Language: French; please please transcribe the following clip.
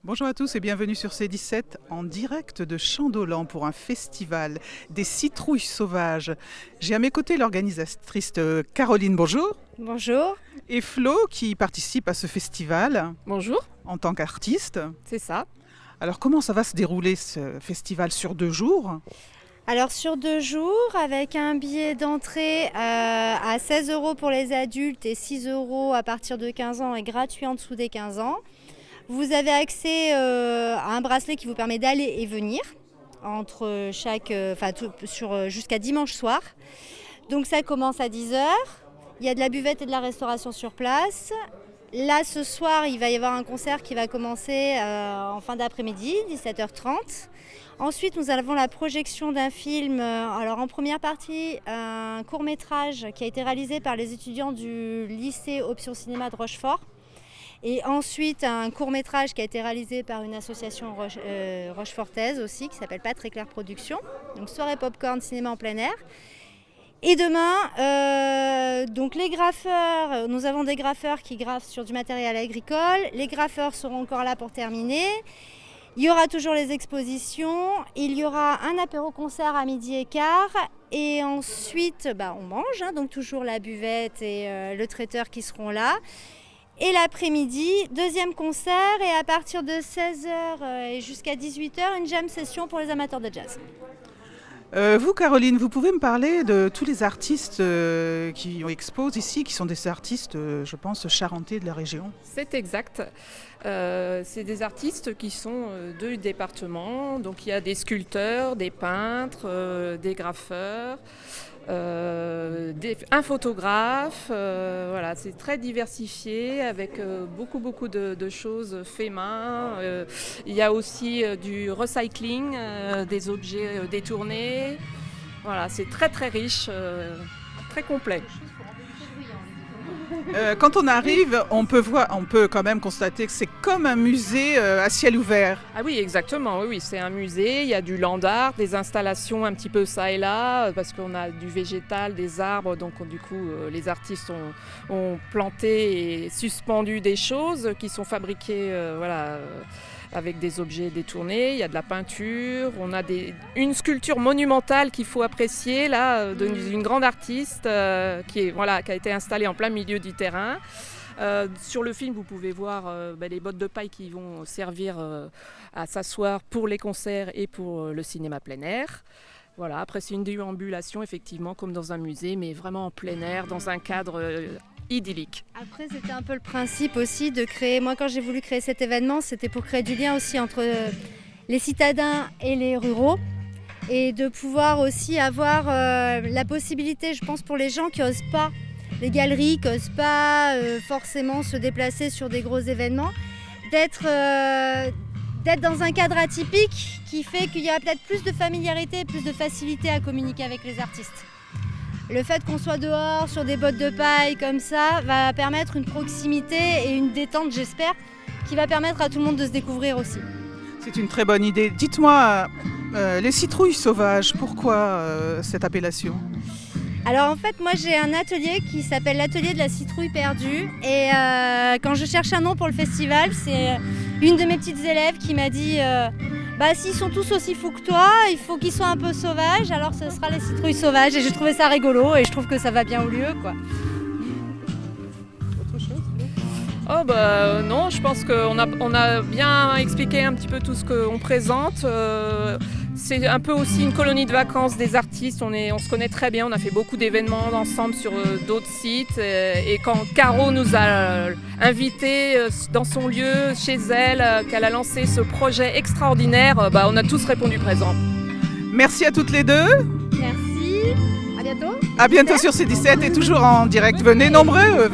Bonjour à tous et bienvenue sur C17 en direct de Chandolan pour un festival des citrouilles sauvages. J'ai à mes côtés l'organisatrice Caroline, bonjour. Bonjour. Et Flo qui participe à ce festival. Bonjour. En tant qu'artiste. C'est ça. Alors comment ça va se dérouler ce festival sur 2 jours ? Alors sur 2 jours, avec un billet d'entrée à 16 € pour les adultes et 6 € à partir de 15 ans et gratuit en dessous des 15 ans. Vous avez accès à un bracelet qui vous permet d'aller et venir entre jusqu'à dimanche soir. Donc ça commence à 10 h. Il y a de la buvette et de la restauration sur place. Là ce soir, il va y avoir un concert qui va commencer en fin d'après-midi, 17h30. Ensuite, nous avons la projection d'un film. Alors en première partie, un court-métrage qui a été réalisé par les étudiants du lycée Option Cinéma de Rochefort. Et ensuite, un court-métrage qui a été réalisé par une association rochefortaise aussi, qui s'appelle Pas Très Clair Productions. Donc soirée popcorn, cinéma en plein air. Et demain, donc les graffeurs, nous avons des graffeurs qui graffent sur du matériel agricole. Les graffeurs seront encore là pour terminer. Il y aura toujours les expositions. Il y aura un apéro-concert à 12h15. Et ensuite, on mange, donc toujours la buvette et le traiteur qui seront là. Et l'après-midi, deuxième concert et à partir de 16 h et jusqu'à 18 h, une jam session pour les amateurs de jazz. Vous, Caroline, vous pouvez me parler de tous les artistes qui exposent ici, qui sont des artistes, je pense, charentais de la région. C'est exact. C'est des artistes qui sont du département. Donc il y a des sculpteurs, des peintres, des graffeurs. Un photographe, voilà, c'est très diversifié avec beaucoup de choses fait main. Il y a aussi du recycling, des objets détournés. Voilà, c'est très riche, très complet. Quand on arrive, on peut quand même constater que c'est comme un musée à ciel ouvert. Ah oui, exactement, oui, c'est un musée, il y a du land art, des installations un petit peu ça et là, parce qu'on a du végétal, des arbres, donc du coup les artistes ont planté et suspendu des choses qui sont fabriquées avec des objets détournés. Il y a de la peinture, on a une sculpture monumentale qu'il faut apprécier là, d'une grande artiste qui a été installée en plein milieu du terrain. Sur le film, vous pouvez voir les bottes de paille qui vont servir à s'asseoir pour les concerts et pour le cinéma plein air. Voilà, après c'est une déambulation effectivement comme dans un musée, mais vraiment en plein air, dans un cadre idyllique. Après, c'était un peu le principe aussi de créer, moi quand j'ai voulu créer cet événement, c'était pour créer du lien aussi entre les citadins et les ruraux et de pouvoir aussi avoir la possibilité, je pense pour les gens qui n'osent pas, les galeries qui n'osent pas forcément se déplacer sur des gros événements, d'être dans un cadre atypique qui fait qu'il y a peut-être plus de familiarité, plus de facilité à communiquer avec les artistes. Le fait qu'on soit dehors sur des bottes de paille comme ça va permettre une proximité et une détente, j'espère, qui va permettre à tout le monde de se découvrir aussi. C'est une très bonne idée. Dites-moi, les citrouilles sauvages, pourquoi cette appellation ? Alors en fait, moi j'ai un atelier qui s'appelle l'atelier de la citrouille perdue et quand je cherche un nom pour le festival, c'est une de mes petites élèves qui m'a dit s'ils sont tous aussi fous que toi, il faut qu'ils soient un peu sauvages, alors ce sera les citrouilles sauvages et j'ai trouvé ça rigolo et je trouve que ça va bien au lieu quoi. Autre chose ? Non, je pense qu'on a bien expliqué un petit peu tout ce qu'on présente. C'est un peu aussi une colonie de vacances des artistes, on se connaît très bien, on a fait beaucoup d'événements ensemble sur d'autres sites et quand Caro nous a invités dans son lieu, chez elle, qu'elle a lancé ce projet extraordinaire, on a tous répondu présent. Merci à toutes les deux. Merci, à bientôt. À bientôt sur C17 et toujours en direct. Venez nombreux.